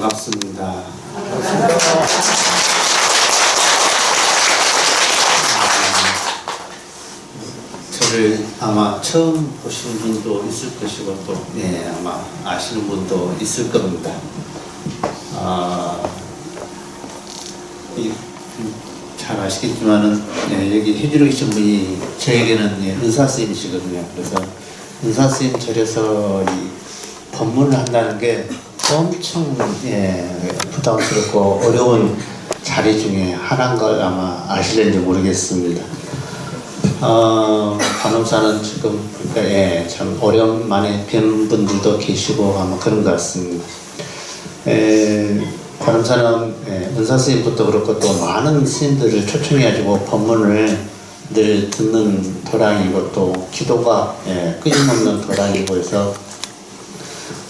반갑습니다. 저를 아마 처음 보시는 분도 있을 것이고 또 아마 아시는 분도 있을 겁니다. 잘 아시겠지만은 여기 해주러 계신 분이 저에게는 은사 스님이시거든요. 그래서 은사 스님 절에서 이 법문을 한다는 게 엄청 부담스럽고 어려운 자리 중에 하나인 걸 아마 아실는지 모르겠습니다. 간호사는 지금 참 오랜만에 뵌 분들도 계시고 아마 그런 것 같습니다. 간호사는 은사 스님부터 그렇고 또 많은 스님들을 초청해가지고 법문을 늘 듣는 도량이고 또 기도가 끊임없는 도량이고 해서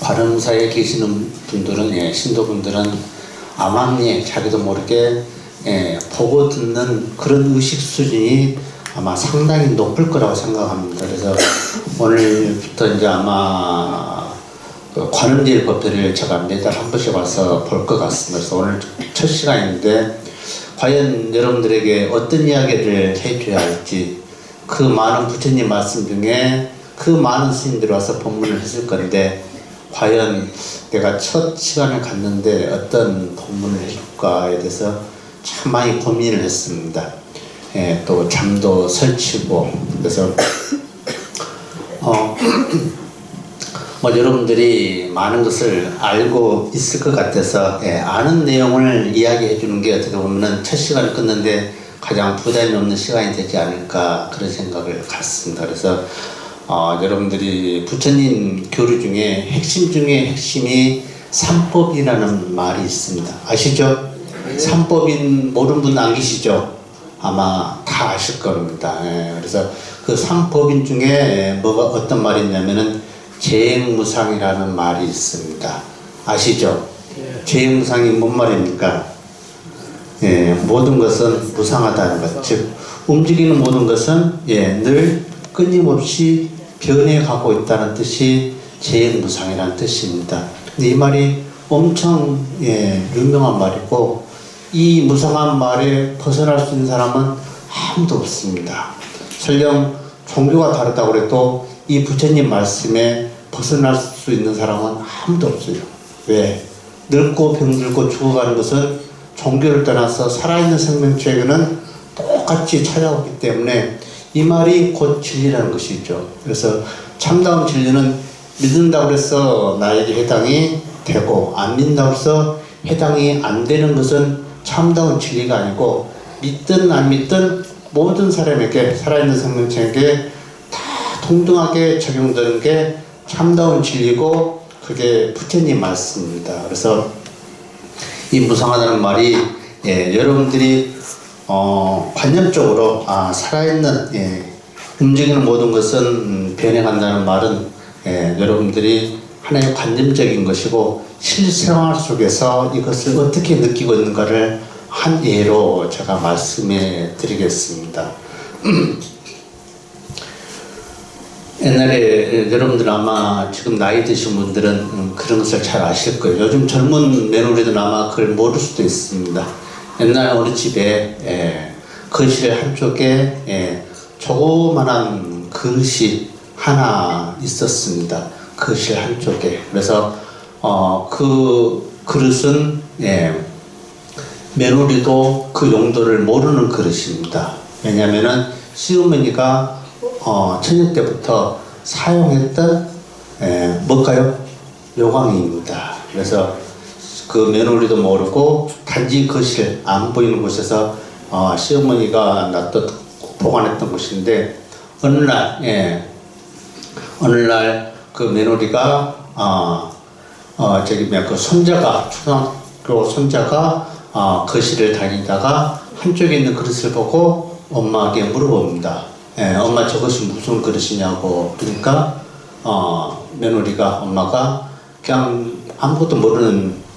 관음사에 계시는 분들은 신도분들은 아마 자기도 모르게 보고 듣는 그런 의식 수준이 아마 상당히 높을 거라고 생각합니다. 그래서 오늘부터 이제 아마 그 관음제일 법회를 제가 매달 한 번씩 와서 볼 것 같습니다. 그래서 오늘 첫 시간인데 과연 여러분들에게 어떤 이야기를 해줘야 할지, 그 많은 부처님 말씀 중에 그 많은 스님들이 와서 법문을 했을 건데 과연 내가 첫 시간을 갖는데 어떤 법문을 해줄까에 대해서 참 많이 고민을 했습니다. 또 잠도 설치고 그래서 여러분들이 많은 것을 알고 있을 것 같아서 아는 내용을 이야기해 주는 게 어떻게 보면 첫 시간을 끊는데 가장 부담이 없는 시간이 되지 않을까 그런 생각을 갖습니다. 그래서 여러분들이 부처님 교리 중에 핵심 중에 핵심이 삼법이라는 말이 있습니다. 아시죠? 삼법인 모르는 분 안 계시죠? 아마 다 아실 겁니다. 그래서 그 삼법인 중에 뭐가 어떤 말이 있냐면은 재행무상이라는 말이 있습니다. 아시죠? 재행무상이 뭔 말입니까? 모든 것은 무상하다는 것. 즉 움직이는 모든 것은 늘 끊임없이 변해가고 있다는 뜻이 재행무상이라는 뜻입니다. 근데 이 말이 엄청 유명한 말이고 이 무상한 말에 벗어날 수 있는 사람은 아무도 없습니다. 설령 종교가 다르다고 해도 이 부처님 말씀에 벗어날 수 있는 사람은 아무도 없어요. 왜? 늙고 병들고 죽어가는 것은 종교를 떠나서 살아있는 생명체에게는 똑같이 찾아오기 때문에 이 말이 곧 진리라는 것이죠. 그래서 참다운 진리는 믿는다고 해서 나에게 해당이 되고 안 믿는다고 해서 해당이 안 되는 것은 참다운 진리가 아니고 믿든 안 믿든 모든 사람에게 살아있는 생명체에게 다 동등하게 적용되는 게 참다운 진리고 그게 부처님 말씀입니다. 그래서 이 무상하다는 말이 여러분들이 관념적으로 살아있는 움직이는 모든 것은 변해간다는 말은 여러분들이 하나의 관념적인 것이고 실생활 속에서 이것을 어떻게 느끼고 있는가를 한 예로 제가 말씀해 드리겠습니다. 옛날에 여러분들 아마 지금 나이 드신 분들은 그런 것을 잘 아실 거예요. 요즘 젊은 며느리들은 아마 그걸 모를 수도 있습니다. 옛날 어느 집에 거실 한쪽에 조그만한 그릇이 하나 있었습니다. 거실 한쪽에. 그래서 그 그릇은 며느리도 그 용도를 모르는 그릇입니다. 왜냐하면은 시어머니가 처녀 때부터 사용했던 뭘까요? 요강입니다. 그래서 그 며느리도 모르고 단지 거실 안 보이는 곳에서 시어머니가 놔뒀 보관했던 곳인데 어느 날 그 며느리가 그 손자가 초등학교 손자가 거실을 다니다가 한쪽에 있는 그릇을 보고 엄마에게 물어봅니다. 엄마 저것이 무슨 그릇이냐고. 그러니까 며느리가 엄마가 그냥 아무것도 모르는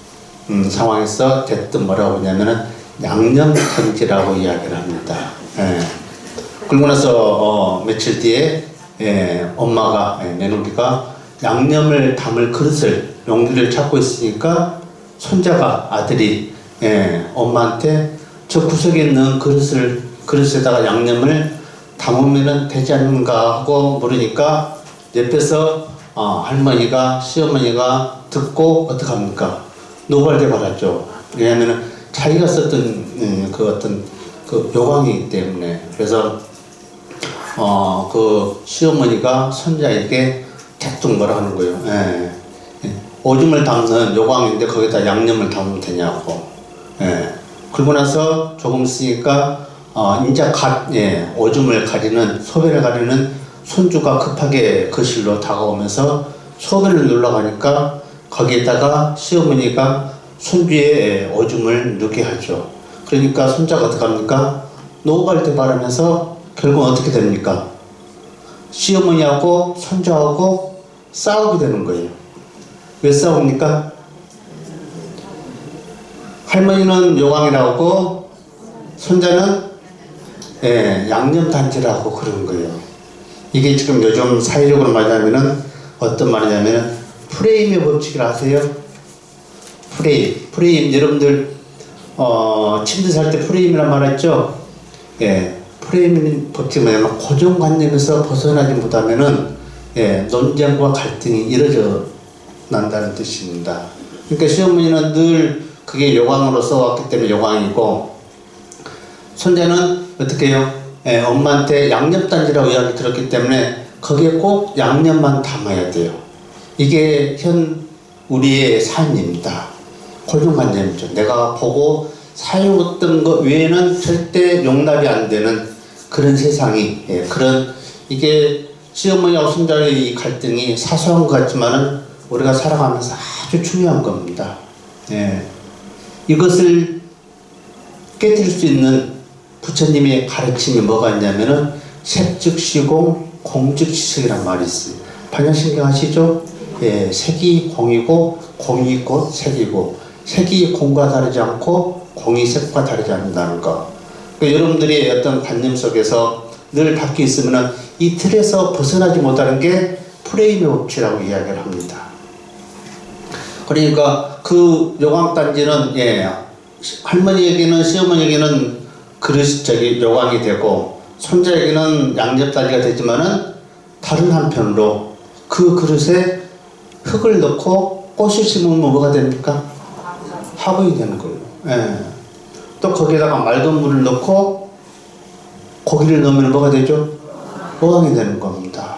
상황에서 대뜸 뭐라고 하냐면은 양념탕지라고 이야기를 합니다. 그러고 나서 며칠 뒤에 엄마가 며느리가 양념을 담을 그릇을 용기를 찾고 있으니까 손자가 아들이 엄마한테 저 구석에 있는 그릇에다가 양념을 담으면 되지 않는가 하고 물으니까 옆에서 할머니가 시어머니가 듣고 어떡합니까? 노발대발하죠. 왜냐하면 자기가 썼던 그 어떤 그 요강이기 때문에. 그래서 그 시어머니가 손자에게 대충 뭐라 하는 거예요. 오줌을 담는 요강인데 거기다 양념을 담으면 되냐고. 그러고 나서 조금 쓰니까 이제 오줌을 가리는, 소변을 가리는 손주가 급하게 거실로 다가오면서 소변을 눌러 가니까 거기에다가 시어머니가 손주의 오줌을 누게 하죠. 그러니까 손자가 어떡합니까? 노발대발하면서 결국은 어떻게 됩니까? 시어머니하고 손자하고 싸우게 되는 거예요. 왜 싸웁니까? 할머니는 요강이라고 손자는 양념단지라고 그러는 거예요. 이게 지금 요즘 사회적으로 말하면은 어떤 말이냐면은 프레임의 법칙을 아세요? 프레임 여러분들 침대 살 때 프레임이란 말 했죠? 프레임 법칙은 뭐냐면 고정관념에서 벗어나지 못하면은 논쟁과 갈등이 이뤄져 난다는 뜻입니다. 그러니까 시어머니는 늘 그게 요강으로 써왔기 때문에 요강이고, 손자는 어떻게 해요? 엄마한테 양념단지라고 이야기 들었기 때문에 거기에 꼭 양념만 담아야 돼요. 이게 우리의 삶입니다. 고정관념이죠. 내가 보고 사용했던 것 외에는 절대 용납이 안 되는 그런 세상이, 이게 시어머니하고 손자의 이 갈등이 사소한 것 같지만은 우리가 살아가면서 아주 중요한 겁니다. 이것을 깨뜨릴 수 있는 부처님의 가르침이 뭐가 있냐면은 색즉시공, 공즉시색이란 말이 있어요. 반야신경 아시죠? 색이 공이고, 공이 곧 색이고, 색이 공과 다르지 않고 공이 색과 다르지 않는다는 거. 그러니까 여러분들이 어떤 관념 속에서 늘 밖에 있으면은 이 틀에서 벗어나지 못하는 게 프레임의 법칙이라고 이야기를 합니다. 그러니까 그 요강단지는 할머니에게는, 시어머니에게는 요강이 되고 손자에게는 양념단지가 되지만은 다른 한편으로 그 그릇에 흙을 넣고 꽃을 심으면 뭐가 됩니까? 화분이 되는 거예요. 또 거기에다가 맑은 물을 넣고 고기를 넣으면 뭐가 되죠? 어항이 되는 겁니다.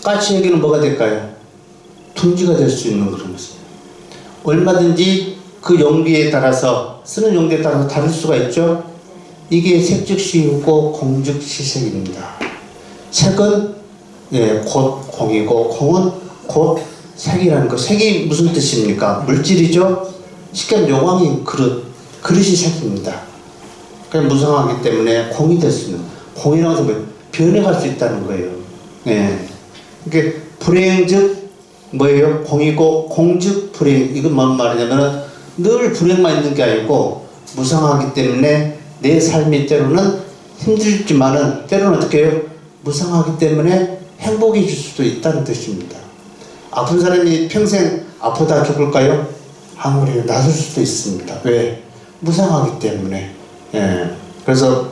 까치에게는 뭐가 될까요? 둥지가 될 수 있는 그런 것이에요. 얼마든지 그 용기에 따라서, 쓰는 용기에 따라서 다를 수가 있죠. 이게 색즉시이고 공즉시색입니다. 색은 곧 공이고, 공은 곧 색이라는 거. 색이 무슨 뜻입니까? 물질이죠. 쉽게 말하면 요강이 그릇이 색입니다. 그냥 무성하기 때문에 공이 될 수 있는, 공이라고 해서 변해갈 수 있다는 거예요. 이게 불행 즉 뭐예요? 공이고, 공즉 불행. 이건 뭔 말이냐면은 늘 불행만 있는 게 아니고 무상하기 때문에 내 삶이 때로는 힘들지만은 때로는 어떻게 해요? 무상하기 때문에 행복해질 수도 있다는 뜻입니다. 아픈 사람이 평생 아프다 죽을까요? 아무래도 낫을 수도 있습니다. 왜? 무상하기 때문에. 그래서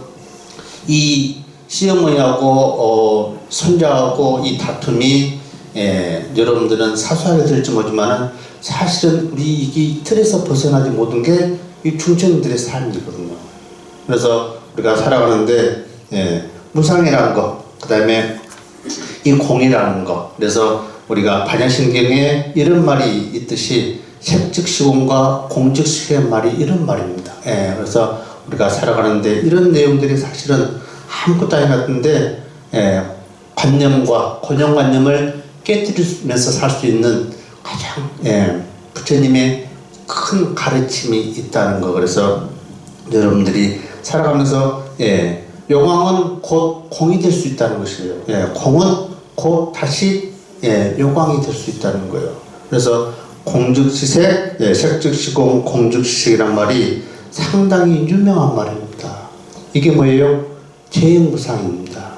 이 시어머니하고 손자하고 이 다툼이 여러분들은 사소하게 들을지 모르지만 사실은 우리 이 틀에서 벗어나지 못한 게 이 중생들의 삶이거든요. 그래서 우리가 살아가는데 무상이라는 거, 그 다음에 이 공이라는 거. 그래서 우리가 반야신경에 이런 말이 있듯이 색즉시공과 공즉시의 말이 이런 말입니다. 그래서 우리가 살아가는데 이런 내용들이 사실은 아무것도 아닌 것 같은데 관념과 고정관념을 깨뜨리면서 살 수 있는 가장 부처님의 큰 가르침이 있다는 거. 그래서 여러분들이 살아가면서 요광은 곧 공이 될 수 있다는 것이에요. 공은 곧 다시 요광이 될 수 있다는 거예요. 그래서 공즉시색, 색즉시공, 공즉시색이란 말이 상당히 유명한 말입니다. 이게 뭐예요? 재행무상입니다.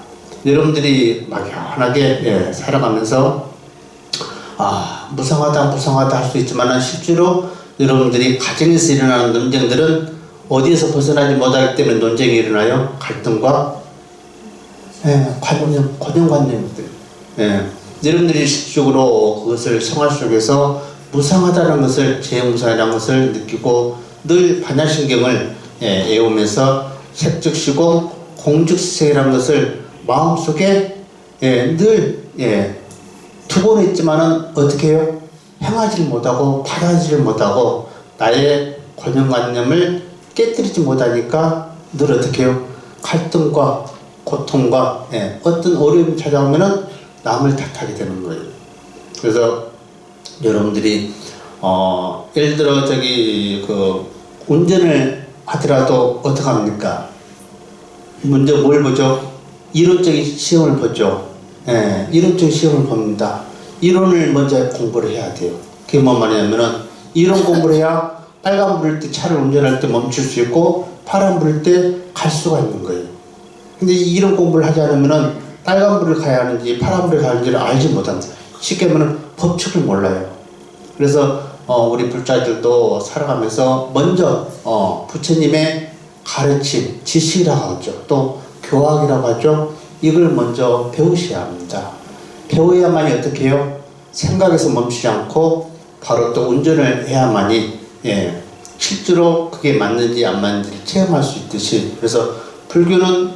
여러분들이 막연하게 살아가면서 무상하다 할 수 있지만 실제로 여러분들이 가정에서 일어나는 논쟁들은 어디에서 벗어나지 못하기 때문에 논쟁이 일어나요? 갈등과 고정관념들. 여러분들이 식적으로 그것을 생활 속에서 무상하다는 것을, 재무상이라는 것을 느끼고 늘 반야신경을 애우면서 색즉시공, 공즉시색이라는 것을 마음속에 늘 두고 있지만은 어떻게 해요? 행하지 못하고 받아들이지 못하고 나의 고정관념을 깨뜨리지 못하니까 늘 어떻게 해요? 갈등과 고통과 어떤 어려움이 찾아오면은 남을 탓하게 되는 거예요. 그래서 여러분들이 예를 들어 운전을 하더라도 어떻게 합니까? 먼저 뭘 보죠? 이론적인 시험을 보죠. 이론적인 시험을 봅니다. 이론을 먼저 공부를 해야 돼요. 그게 뭔 말이냐면은 이론 공부를 해야 빨간 불일 때 차를 운전할 때 멈출 수 있고 파란 불일 때 갈 수가 있는 거예요. 근데 이런 공부를 하지 않으면은 빨간 불을 가야 하는지 파란 불을 가야 하는지를 알지 못합니다. 쉽게 말하면 법칙을 몰라요. 그래서 우리 불자들도 살아가면서 먼저 부처님의 가르침, 지식이라고 하죠. 또 교학이라고 하죠. 이걸 먼저 배우셔야 합니다. 배워야만이 어떻게 해요? 생각에서 멈추지 않고 바로 또 운전을 해야만이 실제로 그게 맞는지 안 맞는지 체험할 수 있듯이, 그래서 불교는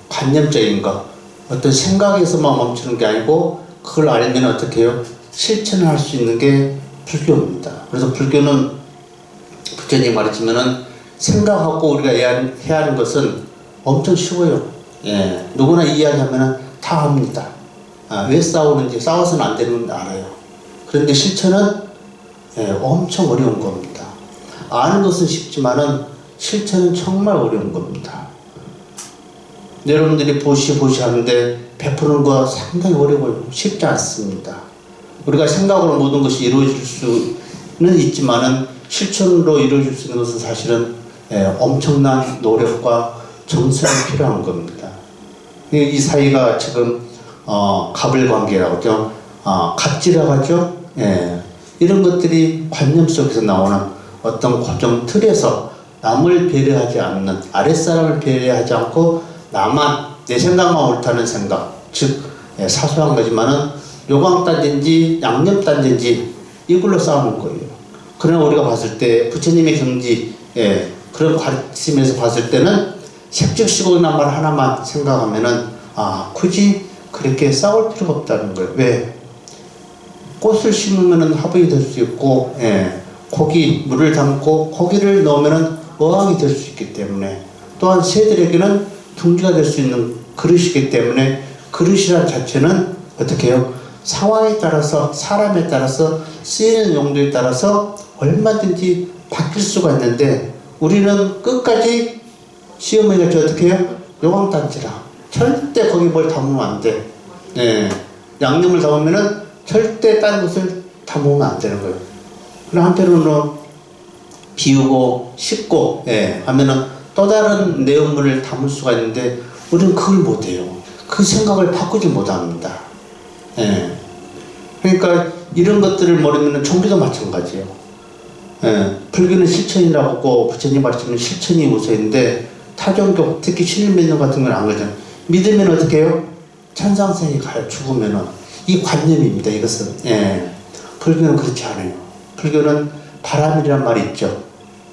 관념적인 것, 어떤 생각에서만 멈추는 게 아니고 그걸 알면 어떻게 해요? 실천을 할 수 있는 게 불교입니다. 그래서 불교는 부처님 가르치면은 생각하고 우리가 해야 하는 것은 엄청 쉬워요. 누구나 이야기하면은 다 합니다. 왜 싸우는지, 싸워서는 안 되는 건 알아요. 그런데 실천은 엄청 어려운 겁니다. 아는 것은 쉽지만은 실천은 정말 어려운 겁니다. 여러분들이 보시 하는데 베푸는 거 상당히 어려워요. 쉽지 않습니다. 우리가 생각으로 모든 것이 이루어질 수는 있지만은 실천으로 이루어질 수 있는 것은 사실은 엄청난 노력과 정성이 필요한 겁니다. 이 사이가 지금 갑을관계라고 하죠. 갑질이라고 하죠. 이런 것들이 관념 속에서 나오는 어떤 고정 틀에서 남을 배려하지 않는, 아랫사람을 배려하지 않고 나만, 내 생각만 옳다는 생각, 즉 사소한 거지만은 요강단지인지 양념단지인지 이걸로 싸우는 거예요. 그러나 우리가 봤을 때 부처님의 경지, 그런 가르침에서 봤을 때는 색즉시공이란 말 하나만 생각하면은 굳이 그렇게 싸울 필요가 없다는 거예요. 왜? 꽃을 심으면은 화분이 될 수 있고, 고기, 물을 담고 고기를 넣으면은 어항이 될 수 있기 때문에, 또한 새들에게는 둥지가 될 수 있는 그릇이기 때문에, 그릇이란 자체는 어떻게 해요? 상황에 따라서, 사람에 따라서, 쓰이는 용도에 따라서 얼마든지 바뀔 수가 있는데, 우리는 끝까지 시험을 해서 어떻게 해요? 요강단지라. 절대 거기 뭘 담으면 안 돼. 양념을 담으면은 절대 다른 것을 담으면 안 되는 거예요. 그럼 한편으로는 비우고 씻고 하면은 또 다른 내용물을 담을 수가 있는데 우리는 그걸 못해요. 그 생각을 바꾸지 못합니다. 그러니까 이런 것들을 모르면 종교도 마찬가지예요. 불교는 실천이라고 하고 부처님 가르치면 실천이 우선인데 타종교, 특히 신일 믿는 같은 건 안 그러잖아요. 믿으면 어떻게 해요? 천상생이 가요. 죽으면은. 이 관념입니다. 이것은. 불교는 그렇지 않아요. 불교는 바람이란 말이 있죠.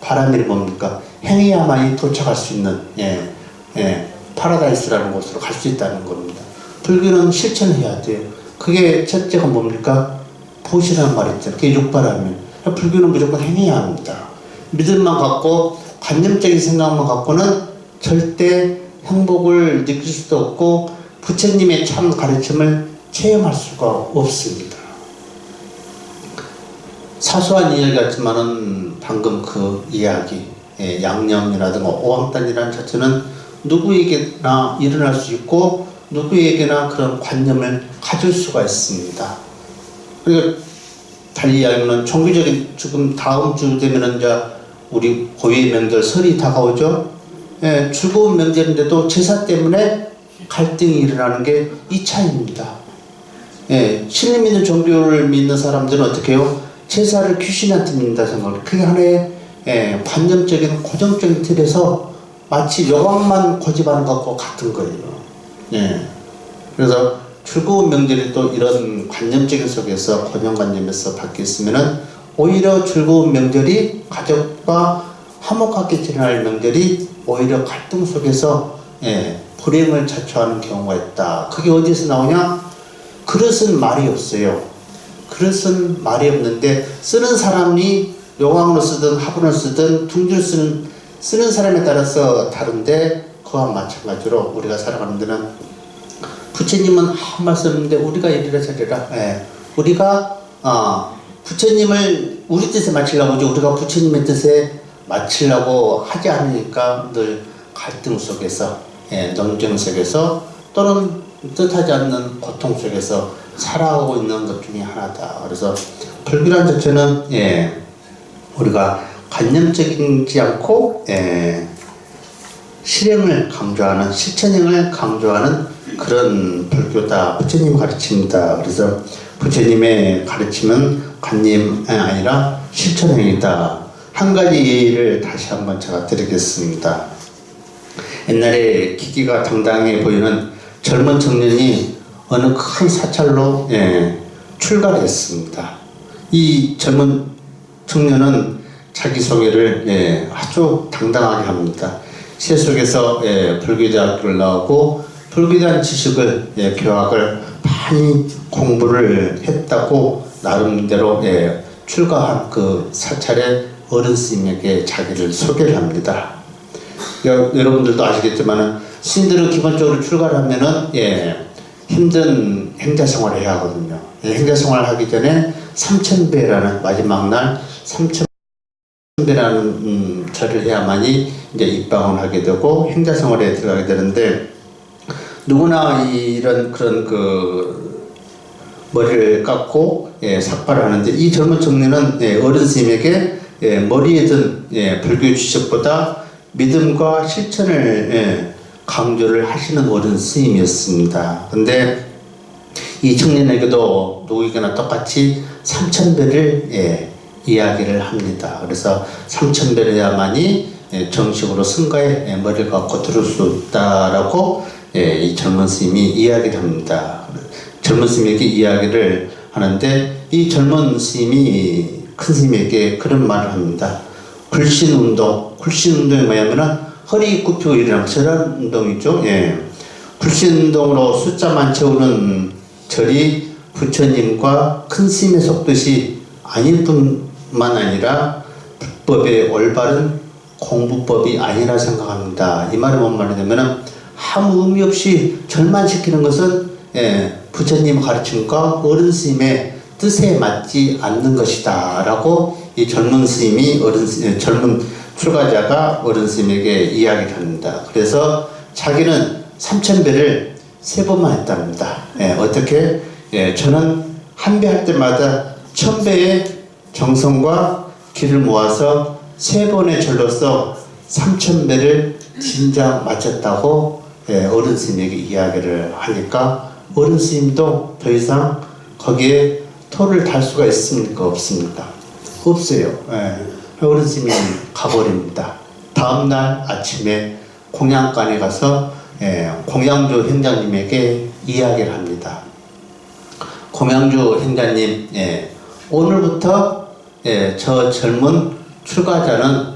바람이 뭡니까? 행해야만이 도착할 수 있는 파라다이스라는 곳으로 갈 수 있다는 겁니다. 불교는 실천해야 돼요. 그게 첫째가 뭡니까? 보시라는 말이 있잖아요. 그게 육바람이에요. 불교는 무조건 행해야 합니다. 믿음만 갖고 관념적인 생각만 갖고는 절대 행복을 느낄 수도 없고 부처님의 참 가르침을 체험할 수가 없습니다. 사소한 이야기 같지만은 방금 그 이야기, 양념이라든가 오왕단이라는 자체는 누구에게나 일어날 수 있고 누구에게나 그런 관념을 가질 수가 있습니다. 그리고 달리 이야기하면 종교적인, 지금 다음 주 되면은 이제 우리 고유의 명절 설이 다가오죠. 즐거운 명절인데도 제사 때문에 갈등이 일어나는 게 이 차이입니다. 신을 믿는 종교를 믿는 사람들은 어떻게 해요? 제사를 귀신한테 믿는다 생각을. 그게 하나의 관념적인 고정적인 틀에서 마치 여왕만 고집하는 것과 같은 거예요. 예. 그래서 즐거운 명절이 또 이런 관념적인 속에서 고정관념에서 바뀌었으면은 오히려 즐거운 명절이 가족과 화목하게 지내할 명절이 오히려 갈등 속에서 불행을 자초하는 경우가 있다. 그게 어디서 나오냐? 그릇은 말이 없어요. 그릇은 말이 없는데 쓰는 사람이 요강으로 쓰든 화분을 쓰든 둥지를 쓰는 사람에 따라서 다른데 그와 마찬가지로 우리가 살아가는 데는 부처님은 아무 말씀 없는데 우리가 이리라 저리라. 우리가 부처님을 우리 뜻에 맞추려고 하지 우리가 부처님의 뜻에 맞추려고 하지 않으니까 늘 갈등 속에서 논쟁 속에서 또는 뜻하지 않는 고통 속에서 살아가고 있는 것 중에 하나다. 그래서 불교란 자체는 우리가 관념적이지 않고 실행을 강조하는 실천행을 강조하는 그런 불교다. 부처님 가르침이다. 그래서 부처님의 가르침은 관념이 아니라 실천행이다. 한 가지를 다시 한번 제가 드리겠습니다. 옛날에 기기가 당당해 보이는 젊은 청년이 어느 큰 사찰로 출가를 했습니다. 이 젊은 청년은 자기소개를 아주 당당하게 합니다. 세속에서 불교대학교를 나오고 불교에 대한 지식을 교학을 많이 공부를 했다고 나름대로 출가한 그 사찰의 어른 스님에게 자기를 소개를 합니다. 여러분들도 아시겠지만 스님들은 기본적으로 출가를 하면은 힘든 행자 생활을 해야 하거든요. 행자 생활을 하기 전에 삼천배라는 마지막 날 삼천배라는 절을 해야만이 이제 입방을 하게 되고 행자 생활에 들어가게 되는데 누구나 이런 그런 그 머리를 깎고 삭발을 하는데 이 젊은 청년은 어른 스님에게 머리에 든 불교 지식보다 믿음과 실천을 강조를 하시는 어른 스님이었습니다. 근데 이 청년에게도 누구에게나 똑같이 삼천배를 이야기를 합니다. 그래서 삼천배를 해야만이 정식으로 승가에 머리를 갖고 들을 수 있다라고 이 젊은 스님이 이야기를 합니다. 젊은 스님에게 이야기를 하는데 이 젊은 스님이 큰 스님에게 그런 말을 합니다. 불신운동, 불신운동이 뭐냐면은 허리 굽히고 일어나는 저런 운동이죠. 불신운동으로 숫자만 채우는 절이 부처님과 큰 스님의 속뜻이 아닐 뿐만 아니라 불법의 올바른 공부법이 아니라 생각합니다. 이 말은 뭔 말이냐면은 아무 의미 없이 절만시키는 것은 부처님 가르침과 어른 스님의 뜻에 맞지 않는 것이다 라고 이 젊은 스님이 젊은 출가자가 어른 스님에게 이야기를 합니다. 그래서 자기는 삼천배를 3번만 했답니다. 어떻게? 저는 한 배 할 때마다 1000배의 정성과 기를 모아서 3번의 절로서 3000배를 진작 마쳤다고 어른 스님에게 이야기를 하니까 어른 스님도 더 이상 거기에 토를 달 수가 있습니까? 없습니까? 없어요. 어른 스님이 가버립니다. 다음날 아침에 공양간에 가서 공양주 행자님에게 이야기를 합니다. 공양주 행자님, 오늘부터 저 젊은 출가자는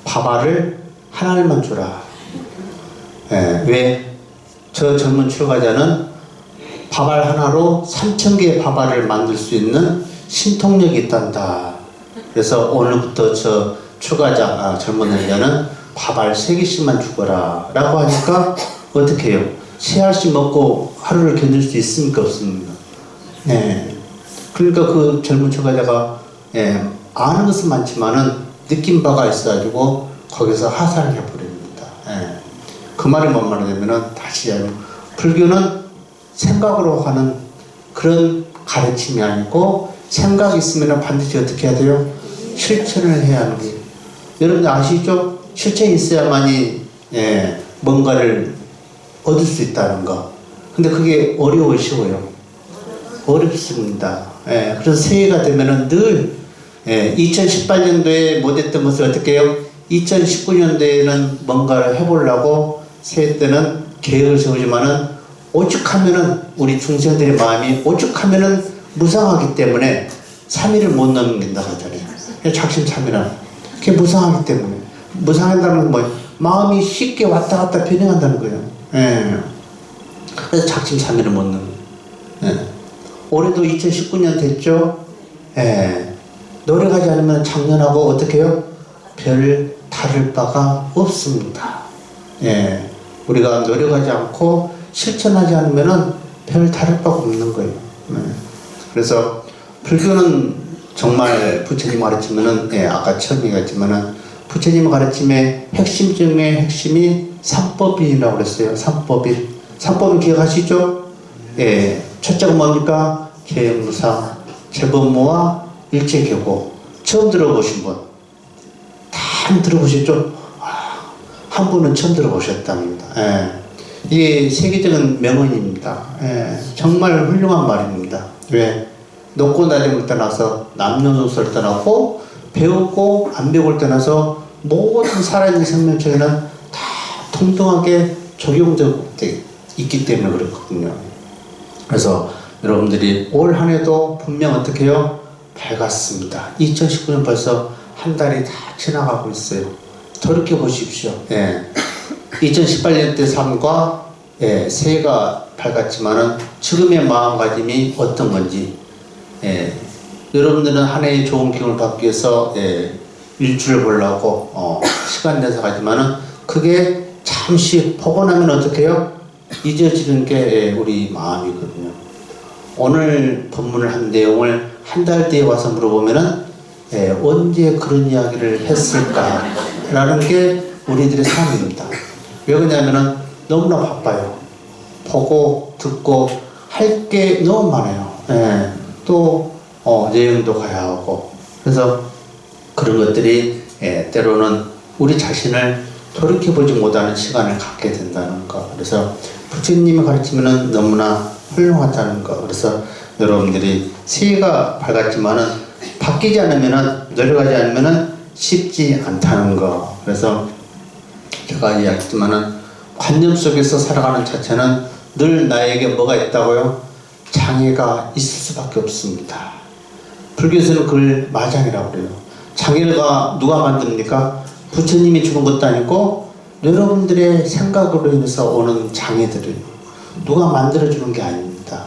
밥알을 하나만 주라. 왜? 저 젊은 출가자는 밥알 하나로 3000개의 밥알을 만들 수 있는 신통력이 있단다. 그래서 오늘부터 저 출가자, 젊은 행자는 밥알 3개씩만 주거라 라고 하니까 어떻게 해요? 3알씩 먹고 하루를 견딜 수 있습니까? 없습니까? 그러니까 그 젊은 출가자가 아는 것은 많지만은 느낀 바가 있어가지고 거기서 하산을 해버립니다. 그 말이 뭔 말이냐면은 다시 하면 불교는 생각으로 하는 그런 가르침이 아니고 생각이 있으면 반드시 어떻게 해야 돼요? 실천을 해야 하는 거예요. 여러분들 아시죠? 실천이 있어야만이 뭔가를 얻을 수 있다는 거. 근데 그게 어려워요, 쉬워요? 어렵습니다. 그래서 새해가 되면은 늘 2018년도에 못했던 것을 어떻게 해요? 2019년도에는 뭔가를 해보려고 새해 때는 계획을 세우지만은 오죽하면은 우리 중생들의 마음이 오죽하면은 무상하기 때문에 3일을 못 넘긴다고 하잖아요. 작심삼일은 그게 무상하기 때문에. 무상한다는 건 뭐예요? 마음이 쉽게 왔다 갔다 변형한다는 거예요. 그래서 작심삼일을 못 넘겨. 올해도 2019년 됐죠? 노력하지 않으면 작년하고 어떻게 해요? 별 다를 바가 없습니다. 우리가 노력하지 않고 실천하지 않으면 별 다를 바가 없는 거예요. 그래서 불교는 정말 부처님 가르치면은 아까 처음 얘기했지만은 부처님 가르침의 핵심 중에 핵심이 삼법인이라고 그랬어요. 삼법인 기억하시죠? 첫째가 뭡니까? 계무사, 재법무와 일체계고. 처음 들어보신 분? 다 들어보셨죠? 한 분은 처음 들어보셨답니다. 이게 세계적인 명언입니다. 정말 훌륭한 말입니다. 왜? 높고 낮음을 떠나서 남녀노소를 떠나고 배우고 안 배우고 떠나서 모든 살아있는 생명체에는 다 동등하게 적용되고 있기 때문에 그렇거든요. 그래서 여러분들이 올 한 해도 분명 어떻게 해요? 밝았습니다. 2019년 벌써 한 달이 다 지나가고 있어요. 돌이켜보십시오. 2018년 때 삶과 새해가 밝았지만은 지금의 마음가짐이 어떤 건지 여러분들은 한 해의 좋은 기운을 받기 위해서 일주를 보려고 시간 내서 가지만은 그게 잠시 보고 나면 어떻게 해요? 잊어지는 게 우리 마음이거든요. 오늘 본문을 한 내용을 한 달 뒤에 와서 물어보면은 언제 그런 이야기를 했을까? 라는 게 우리들의 삶입니다. 왜 그러냐면은 너무나 바빠요. 보고, 듣고, 할 게 너무 많아요. 또, 여행도 가야 하고. 그래서 그런 것들이, 때로는 우리 자신을 돌이켜보지 못하는 시간을 갖게 된다는 거. 그래서 부처님이 가르치면은 너무나 훌륭하다는 거. 그래서 여러분들이 새해가 밝았지만은 바뀌지 않으면은, 노력하지 않으면은 쉽지 않다는 거. 그래서 제가 이야기했지만은 관념 속에서 살아가는 자체는 늘 나에게 뭐가 있다고요? 장애가 있을 수밖에 없습니다. 불교에서는 그걸 마장이라고 그래요. 장애가 누가 만듭니까? 부처님이 주는 것도 아니고 여러분들의 생각으로 인해서 오는 장애들을 누가 만들어주는 게 아닙니다.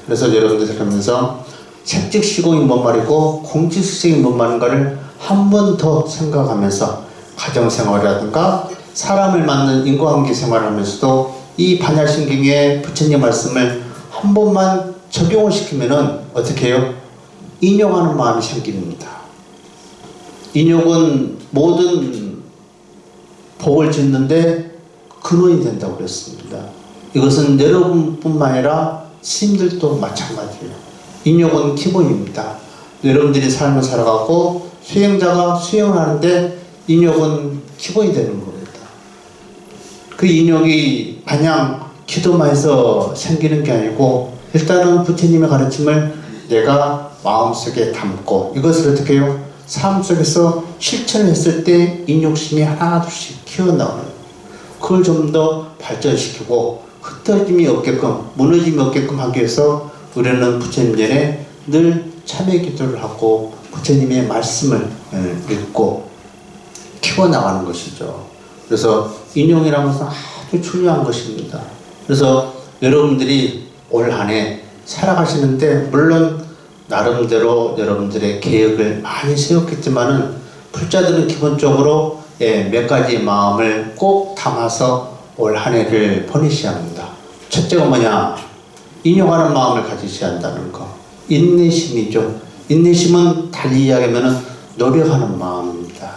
그래서 여러분들 생각하면서 색즉시공이 뭔 말이고 공직수색이 뭔 말인가를 한 번 더 생각하면서 가정생활이라든가 사람을 만난 인과관계 생활하면서도 이 반야신경의 부처님 말씀을 한 번만 적용을 시키면은 어떻게 해요? 인용하는 마음이 생깁니다. 인용은 모든 복을 짓는데 근원이 된다고 그랬습니다. 이것은 여러분뿐만 아니라 스님들도 마찬가지예요. 인용은 기본입니다. 여러분들이 삶을 살아가고 수행자가 수행을 하는데 인욕은 기본이 되는 겁니다. 그 인욕이 마냥 기도만 해서 생기는 게 아니고 일단은 부처님의 가르침을 내가 마음속에 담고 이것을 어떻게 해요? 삶 속에서 실천을 했을 때 인욕심이 하나둘씩 키워나오는 그걸 좀 더 발전시키고 흩어짐이 없게끔 무너짐이 없게끔 하기 위해서 우리는 부처님 전에 늘 참회 기도를 하고 부처님의 말씀을 읽고 키워나가는 것이죠. 그래서 인용이라는 것은 아주 중요한 것입니다. 그래서 여러분들이 올 한 해 살아가시는데 물론 나름대로 여러분들의 계획을 많이 세웠겠지만은 불자들은 기본적으로 몇 가지 마음을 꼭 담아서 올 한 해를 보내셔야 합니다. 첫째가 뭐냐? 인용하는 마음을 가지셔야 한다는 거. 인내심이죠. 인내심은 달리 이야기하면 노력하는 마음입니다.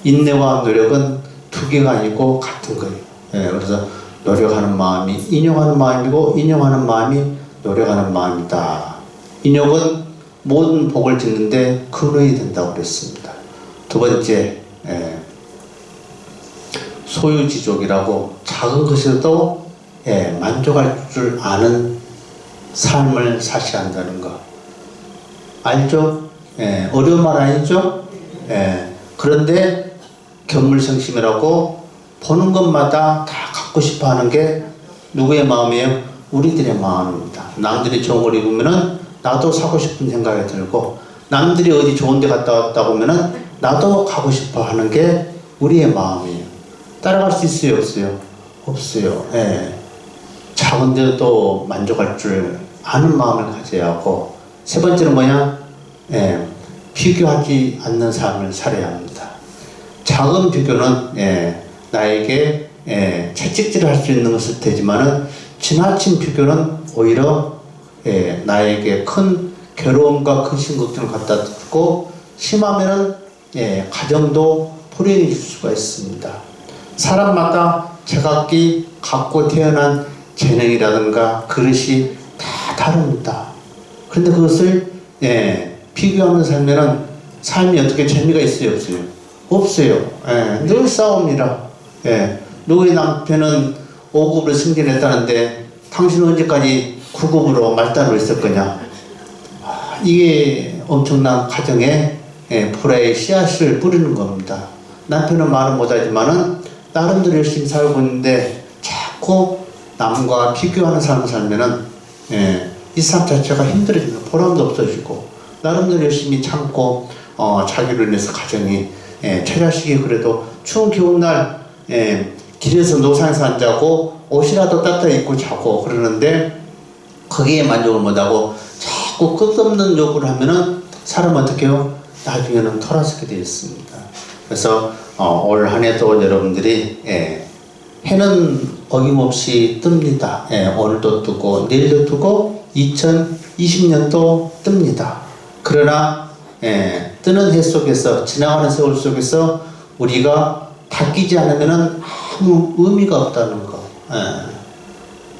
인내와 노력은 두 개가 아니고 같은 거예요. 그래서 노력하는 마음이 인용하는 마음이고 인용하는 마음이 노력하는 마음이다. 인용은 모든 복을 짓는데 근원이 된다고 그랬습니다. 두 번째, 소유지족이라고 작은 것에도 만족할 줄 아는 삶을 사셔야 한다는 것. 알죠? 예, 어려운 말 아니죠? 예, 그런데 견물성심이라고 보는 것마다 다 갖고 싶어 하는 게 누구의 마음이에요? 우리들의 마음입니다. 남들이 좋은 걸 입으면은 나도 사고 싶은 생각이 들고, 남들이 어디 좋은 데 갔다 왔다 보면은 나도 가고 싶어 하는 게 우리의 마음이에요. 따라갈 수 있어요? 없어요? 없어요. 예. 작은 데도 만족할 줄 아는 마음을 가져야 하고, 세 번째는 뭐냐? 예. 비교하지 않는 삶을 살아야 합니다. 작은 비교는 나에게 채찍질을 할 수 있는 것일 테지만은, 지나친 비교는 오히려 나에게 큰 괴로움과 큰 심걱정을 갖다 주고, 심하면은 가정도 불행해질 수가 있습니다. 사람마다 제각기 갖고 태어난 재능이라든가 그릇이 다 다릅니다. 그런데 그것을 비교하면서 살면은 삶이 어떻게 재미가 있어요, 없어요? 없어요. 늘 싸움이라. 누구의 남편은 5급으로 승진했다는데 당신은 언제까지 9급으로 말단으로 있을 거냐? 이게 엄청난 가정에 불화의 씨앗을 뿌리는 겁니다. 남편은 말은 못하지만은 나름대로 열심히 살고 있는데 자꾸 남과 비교하는 삶을 살면은 이 삶 자체가 힘들어지고 보람도 없어지고, 나름대로 열심히 참고 자기를 위해서 가정이 처자식이 그래도 추운 겨울날 길에서 노상에서 안 자고 옷이라도 따뜻하게 입고 자고 그러는데 거기에 만족을 못하고 자꾸 끝없는 요구를 하면은 사람은 어떻게 해요? 나중에는 돌아서게 되어 있습니다. 그래서 올 한 해도 여러분들이 해는 어김없이 뜹니다. 오늘도 뜨고 내일도 뜨고 2020년도 뜹니다. 그러나 뜨는 해 속에서, 지나가는 세월 속에서 우리가 바뀌지 않으면 아무 의미가 없다는 거.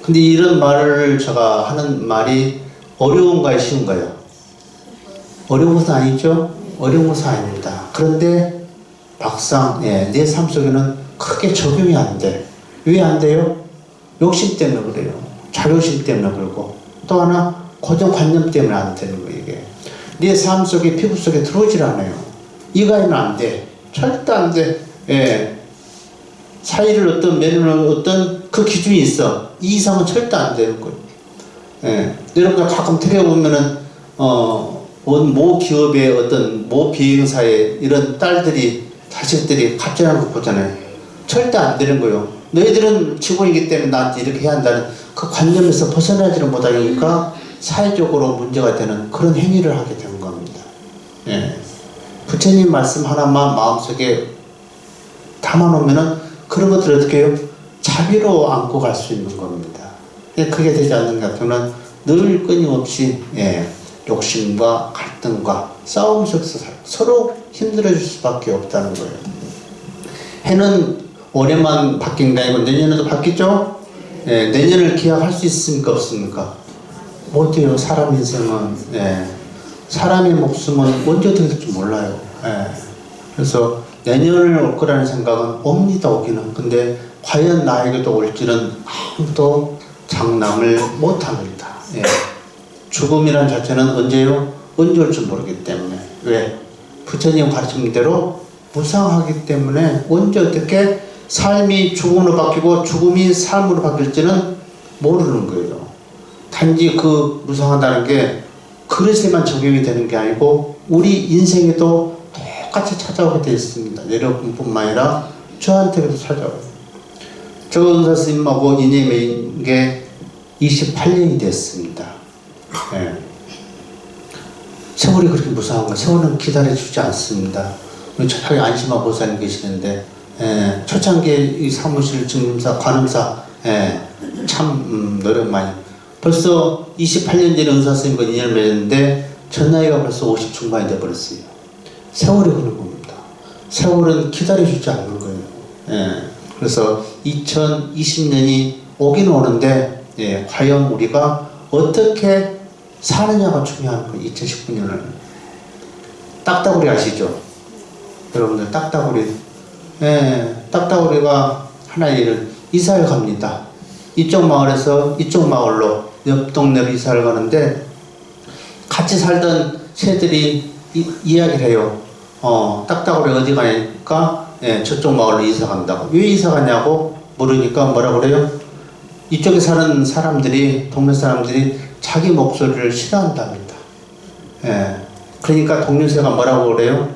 근데 이런 말을 제가 하는 말이 어려운가요, 쉬운가요? 어려운 것은 아니죠? 어려운 것은 아닙니다. 그런데 막상 내 삶 속에는 크게 적용이 안 돼. 왜 안 돼요? 욕심 때문에 그래요. 자존심 때문에 그러고, 또 하나 고정관념 때문에 안 되는 거예요. 이게 내 삶 속에, 피부 속에 들어오질 않아요. 이가에는 안 돼. 절대 안 돼. 사이를 어떤 매너를 어떤 그 기준이 있어. 이 이상은 절대 안 되는 거예요. 여러분들 가끔 텔레 보면은 모 기업의 어떤 모 비행사의 이런 딸들이, 자식들이 갑질하는 거 보잖아요. 절대 안 되는 거예요. 너희들은 직원이기 때문에 나한테 이렇게 해야 한다는 그 관념에서 벗어나지를 못하니까 사회적으로 문제가 되는 그런 행위를 하게 된 겁니다. 부처님 말씀 하나만 마음속에 담아놓으면은 그런 것들을 어떻게 해요? 자비로 안고 갈 수 있는 겁니다. 그게 되지 않는 것 같으면 늘 끊임없이 욕심과 갈등과 싸움 속에서 서로 힘들어질 수밖에 없다는 거예요. 해는 올해만 바뀐 게 아니고 내년에도 바뀌죠? 내년을 기약할 수 있습니까, 없습니까? 못해요. 사람 인생은. 사람의 목숨은 언제 어떻게 될지 몰라요. 그래서 내년을 올 거라는 생각은 옵니다, 오기는. 근데 과연 나에게도 올지는 아무도 장담을 못 합니다. 죽음이라는 자체는 언제요? 언제 올지 모르기 때문에. 왜? 부처님 가르친 대로 무상하기 때문에 언제 어떻게 삶이 죽음으로 바뀌고 죽음이 삶으로 바뀔지는 모르는 거예요. 단지 그 무상하다는 게 그릇에만 적용이 되는 게 아니고 우리 인생에도 똑같이 찾아오게 되어 있습니다. 여러분뿐만 아니라 저한테도 찾아와요. 저 은사 스님하고 인연이 맺은 게 28년이 됐습니다. 세월이 그렇게 무상한가? 세월은 기다려주지 않습니다. 우리 초창기 안심하 보살님 계시는데, 초창기 사무실 증림사, 관음사, 참 노력 많이. 벌써 28년 전에 은사 스님과 인연을 맺었는데 전 나이가 벌써 50 중반이 돼버렸어요. 세월이 흐르는 겁니다. 세월은 기다려주지 않는 거예요. 그래서 2020년이 오긴 오는데 과연 우리가 어떻게 사느냐가 중요한 거예요. 2019년을. 딱따구리 아시죠? 여러분들 딱따구리. 딱따구리가 하나의 이사를 갑니다. 이쪽 마을에서 이쪽 마을로 옆 동네로 이사를 가는데 같이 살던 새들이 이야기를 해요. 딱딱우리 어디 가니까 저쪽 마을로 이사 간다고. 왜 이사 가냐고 물으니까 뭐라 그래요? 이쪽에 사는 사람들이, 동네 사람들이 자기 목소리를 싫어한답니다. 그러니까 동료새가 뭐라고 그래요?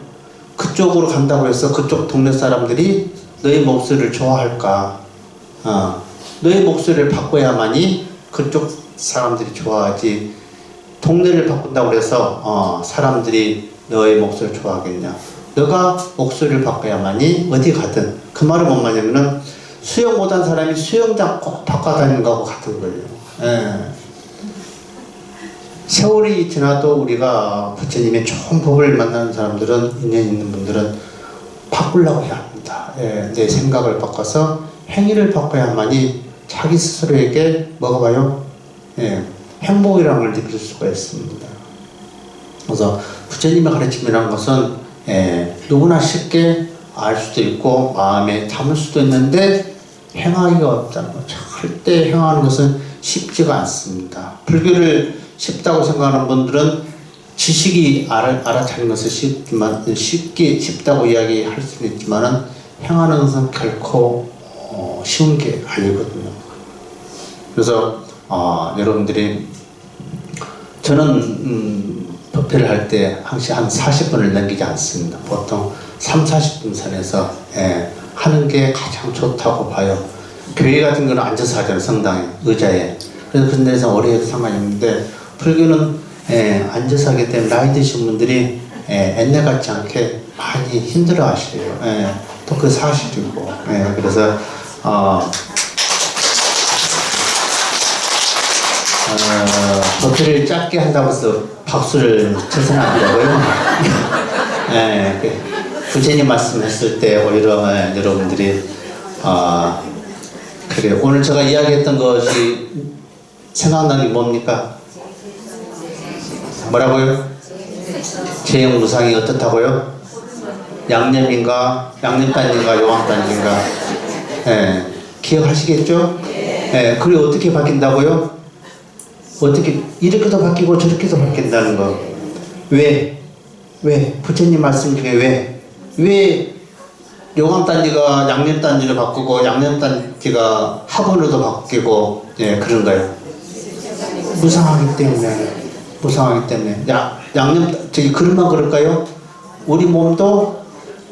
그쪽으로 간다고 해서 그쪽 동네 사람들이 너의 목소리를 좋아할까? 너의 목소리를 바꿔야만이 그쪽 사람들이 좋아하지. 동네를 바꾼다고 해서 사람들이 너의 목소리를 좋아하겠냐? 너가 목소리를 바꿔야만이 어디 가든. 그 말은 뭔 말이냐면은 수영 못한 사람이 수영장 꼭 바꿔다니는 거하고 같은 거예요. 세월이 지나도 우리가 부처님의 좋은 법을 만나는 사람들은, 인연 있는 분들은 바꾸려고 해야 합니다. 내 생각을 바꿔서 행위를 바꿔야만이 자기 스스로에게 뭐가 봐요? 행복이라는 걸 느낄 수가 있습니다. 그래서 부처님의 가르침이라는 것은 누구나 쉽게 알 수도 있고 마음에 담을 수도 있는데 행하기가 없다는 거죠. 절대 행하는 것은 쉽지가 않습니다. 불교를 쉽다고 생각하는 분들은 지식이 알아차리는 것은 쉽다고 이야기할 수는 있지만은 행하는 것은 결코 쉬운 게 아니거든요. 그래서 여러분들이 저는 법회를 할 때 항상 한 40분을 넘기지 않습니다. 보통 30-40분 선에서 하는 게 가장 좋다고 봐요. 교회 같은 경우는 앉아서 하잖아요. 성당에, 의자에. 그래서 그런 데서 오래 해도 상관이 없는데 불교는 앉아서 하기 때문에 나이 드신 분들이 옛날 같지 않게 많이 힘들어 하시래요. 또 그 사실이고. 그래서 법회를 짧게 한다고 해서 박수를 쳐서는 안 되고요. 부처님 말씀했을 때 오히려 여러분들이 그래요. 오늘 제가 이야기했던 것이 생각나는 게 뭡니까? 뭐라고요? 제형무상이 어떻다고요? 양념인가? 양념단인가? 요강단인가? 기억하시겠죠? 그리고 어떻게 바뀐다고요? 어떻게 이렇게도 바뀌고 저렇게도 바뀐다는 거. 왜? 부처님 말씀 중에 왜 요강단지가 양념단지로 바꾸고 양념단지가 화분으로도 바뀌고 그런가요? 무상하기 때문에. 저기 그릇만 그럴까요? 우리 몸도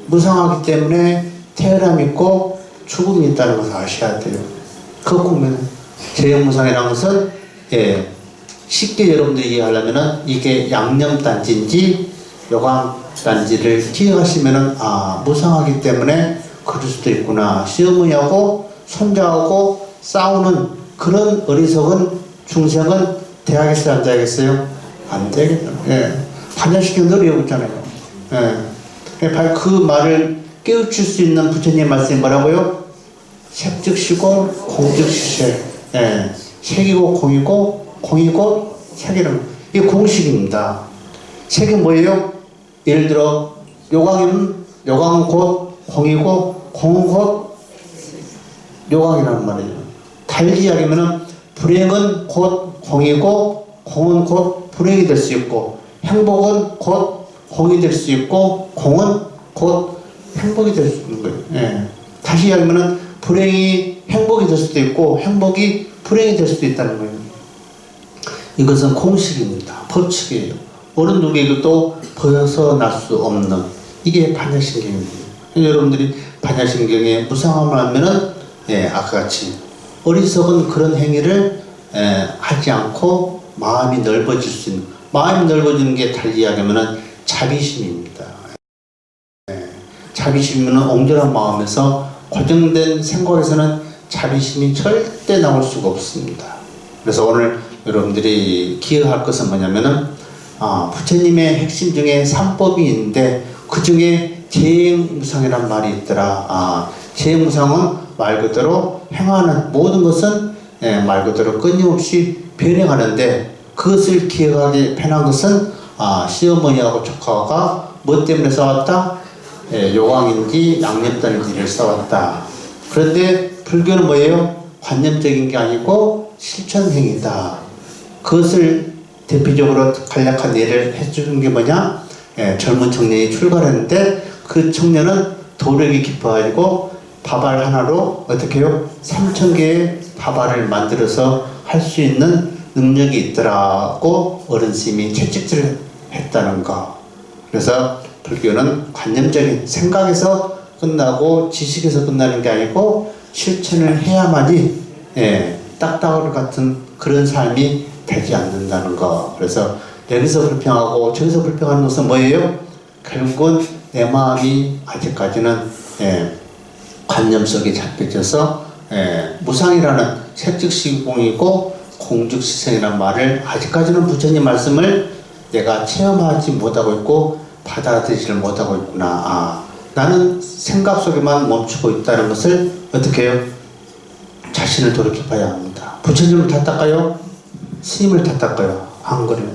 무상하기 때문에 태어남 있고 죽음이 있다는 것을 아셔야 돼요. 그거 보면 제형무상이라는 것은 쉽게 여러분들이 이해하려면은 이게 양념단지인지 요강단지를 기억하시면은 무상하기 때문에 그럴 수도 있구나. 시어머니하고 손자하고 싸우는 그런 어리석은 중생은 돼야겠어요? 안 돼야겠어요? 안 되겠죠. 반야시켜 늘 외우잖아요. 바로 그 말을 깨우칠 수 있는 부처님 말씀이 뭐라고요? 색즉시고 공즉시세. 색이고 공이고 색이라는 이게 공식입니다. 색이 뭐예요? 예를 들어 요강은 곧 공이고 공은 곧 요강이라는 말이에요. 달리 이야기하면은 불행은 곧 공이고 공은 곧 불행이 될 수 있고 행복은 곧 공이 될 수 있고 공은 곧 행복이 될 수 있는 거예요. 다시 이야기하면은 불행이 행복이 될 수도 있고 행복이 불행이 될 수도 있다는 거예요. 이것은 공식입니다. 법칙이에요. 어느 누구에게도 벗어날 수 없는 이게 반야신경입니다. 여러분들이 반야신경에 무상함을 하면은 아까 같이 어리석은 그런 행위를 하지 않고 마음이 넓어질 수 있는, 마음이 넓어지는 게 달리 이야기하면은 자비심입니다. 자비심은 옹졸한 마음에서 고정된 생각에서는 자비심이 절대 나올 수가 없습니다. 그래서 오늘 여러분들이 기억할 것은 뭐냐면은 부처님의 핵심 중에 3법이 있는데 그 중에 제행무상이라는 말이 있더라. 제행무상은 말 그대로 행하는 모든 것은 말 그대로 끊임없이 변해가는데 그것을 기억하게 편한 것은 시어머니하고 조카가 뭐 때문에 싸웠다? 요강인지 양념단인지를 싸웠다. 그런데 불교는 뭐예요? 관념적인 게 아니고 실천행위다. 그것을 대표적으로 간략한 예를 해주는 게 뭐냐? 젊은 청년이 출발했는데 그 청년은 도력이 깊어가지고 밥알 하나로 어떻게 해요? 3,000개의 밥알을 만들어서 할 수 있는 능력이 있더라고 어른 스님이 채찍질을 했다는 거. 그래서 불교는 관념적인 생각에서 끝나고 지식에서 끝나는 게 아니고 실천을 해야만이 딱따구리 같은 그런 삶이 되지 않는다는 거. 그래서 여기서 불평하고 저기서 불평하는 것은 뭐예요? 결국은 내 마음이 아직까지는 관념 속에 잡혀져서 무상이라는 색즉시공이고 공즉시생이라는 말을 아직까지는 부처님 말씀을 내가 체험하지 못하고 있고 받아들이지를 못하고 있구나. 나는 생각 속에만 멈추고 있다는 것을 어떻게 해요? 자신을 돌이켜봐야 합니다. 부처님을 탓할까요? 스님을 탓할까요? 안 그래요.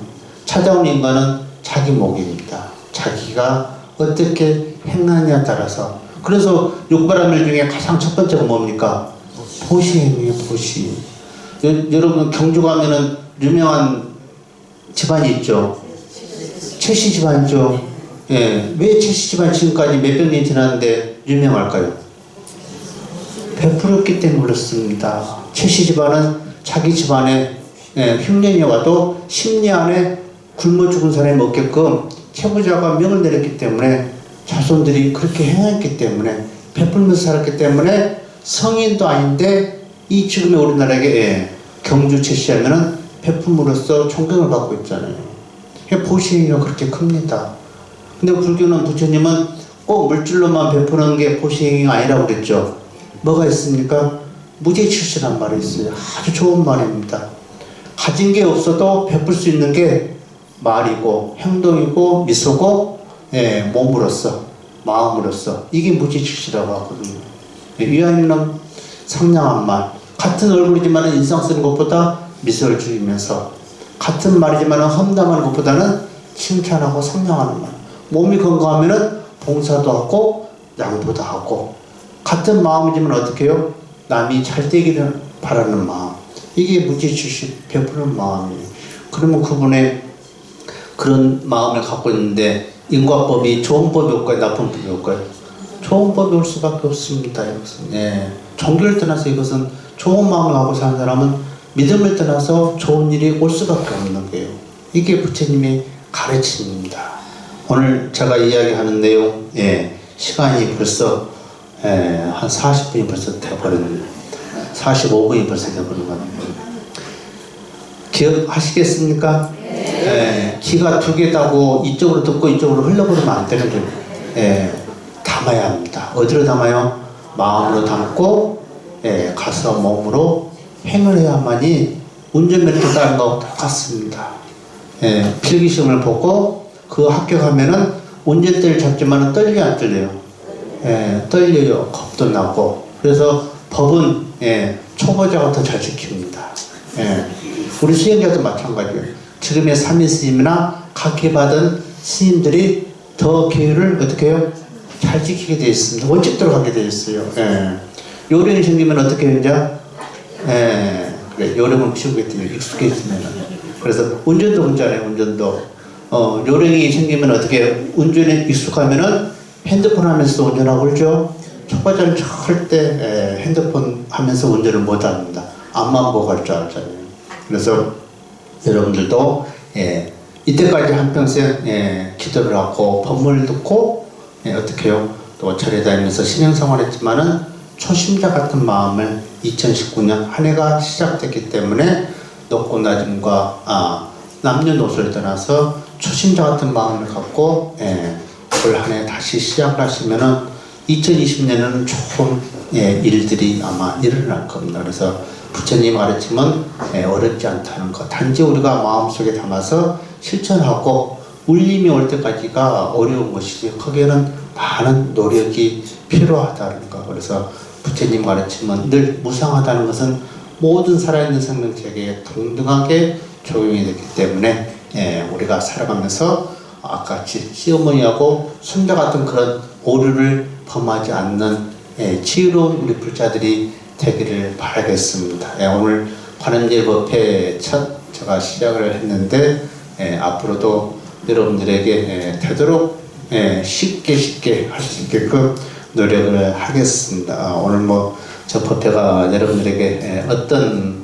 찾아온 인간은 자기 목입니다. 자기가 어떻게 행하느냐에 따라서. 그래서 육바라밀 중에 가장 첫 번째가 뭡니까? 보시행이에요. 보시. 여러분 경주 가면은 유명한 집안이 있죠. 최씨 집안이죠. 왜 최씨 집안 지금까지 몇백 년이 지났는데 유명할까요? 베풀었기 때문에 그렇습니다. 최씨 집안은 자기 집안에 흉년이 와도 10년 안에 굶어 죽은 사람이 없게끔 최부자가 명을 내렸기 때문에 자손들이 그렇게 행했기 때문에 베풀면서 살았기 때문에 성인도 아닌데 이 지금의 우리나라에게 경주 최씨하면은 베품으로써 존경을 받고 있잖아요. 보시행위가 그렇게 큽니다. 근데 불교는 부처님은 꼭 물질로만 베푸는 게 보시행위가 아니라고 그랬죠. 뭐가 있습니까? 무죄칠시란 말이 있어요. 아주 좋은 말입니다. 가진 게 없어도 베풀 수 있는 게 말이고 행동이고 미소고 몸으로써 마음으로써 이게 무죄칠시라고 하거든요. 위안이는 상냥한 말, 같은 얼굴이지만 인상 쓰는 것보다 미소를 주면서 같은 말이지만 험담하는 것보다는 칭찬하고 상냥하는 말. 몸이 건강하면은 봉사도 하고 양보도 하고 같은 마음이지만 어떻게 해요? 남이 잘 되기를 바라는 마음. 이게 무죄칠시 베푸는 마음이에요. 그러면 그분의 그런 마음을 갖고 있는데 인과법이 좋은 법이 올까요? 나쁜 법이 올까요? 좋은 법이 올 수밖에 없습니다. 이것은. 종교를 떠나서 이것은 좋은 마음을 갖고 사는 사람은 믿음을 떠나서 좋은 일이 올 수밖에 없는 거예요. 이게 부처님의 가르침입니다. 오늘 제가 이야기하는 내용, 시간이 벌써 한 40분이 벌써 돼버렸네요. 45분이 벌써 돼버린 것 같아요. 기억하시겠습니까? 귀가 두 개다고 이쪽으로 듣고 이쪽으로 흘러버리면 안 되는 거예요. 담아야 합니다. 어디로 담아요? 마음으로 담고 가서 몸으로 행을 해야만이 운전면허 따는 거하고 똑같습니다. 필기시험을 보고 그 합격하면은 운전대를 잡지만은 떨려 안 떨려요? 떨려요. 겁도 나고. 그래서 법은 초보자가 더 잘 지킵니다. 우리 수행자도 마찬가지예요. 지금의 삼위 스님이나 각해받은 스님들이 더 계율을 어떻게 해요? 잘 지키게 되어 있습니다. 원칙대로 가게 되어 있어요. 요령이 생기면 어떻게 해요, 이제? 그래, 요령을 피우게 되면 익숙해지면. 그래서 운전도 그렇잖아요, 운전도. 요령이 생기면 어떻게 운전에 익숙하면은 핸드폰 하면서 운전하고 그러죠? 초보자는 절대 핸드폰 하면서 운전을 못 합니다. 앞만 보고 갈 줄 알잖아요. 그래서 여러분들도 이때까지 한평생 기도를 하고 법문을 듣고 어떻게 해요? 또 절에 다니면서 신앙생활했지만은 초심자 같은 마음을 2019년 한 해가 시작됐기 때문에 높고 낮음과 남녀노소를 떠나서 초심자 같은 마음을 갖고 올 한 해 다시 시작을 하시면은 2020년에는 좋은 일들이 아마 일어날 겁니다. 그래서 부처님 가르침은 어렵지 않다는 것. 단지 우리가 마음속에 담아서 실천하고 울림이 올 때까지가 어려운 것이지 거기에는 많은 노력이 필요하다는 것. 그래서 부처님 가르침은 늘 무상하다는 것은 모든 살아있는 생명체에게 동등하게 적용이 되기 때문에 우리가 살아가면서 아까같이 시어머니하고 손자 같은 그런 오류를 범하지 않는 지혜로운 우리 불자들이 되기를 바라겠습니다. 오늘 관음제법회 첫 제가 시작을 했는데 앞으로도 여러분들에게 되도록 쉽게 할 수 있게끔 노력을 하겠습니다. 오늘 뭐 저 법회가 여러분들에게 어떤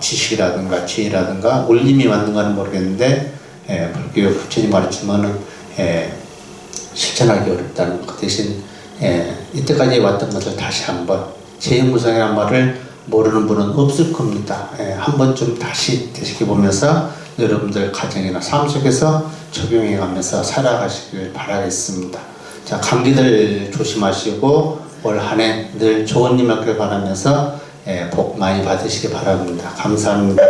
지식이라든가 지혜라든가 울림이 왔는가는 모르겠는데 불교 부처님 말했지만은 실천하기 어렵다는 것 대신 이때까지 왔던 것을 다시 한번 제형무상이라는 말을 모르는 분은 없을 겁니다. 한 번쯤 다시 되새겨보면서 여러분들 가정이나 삶 속에서 적용해 가면서 살아가시길 바라겠습니다. 자, 감기들 조심하시고 올 한 해 늘 좋은 일 있길 바라면서 복 많이 받으시기 바랍니다. 감사합니다.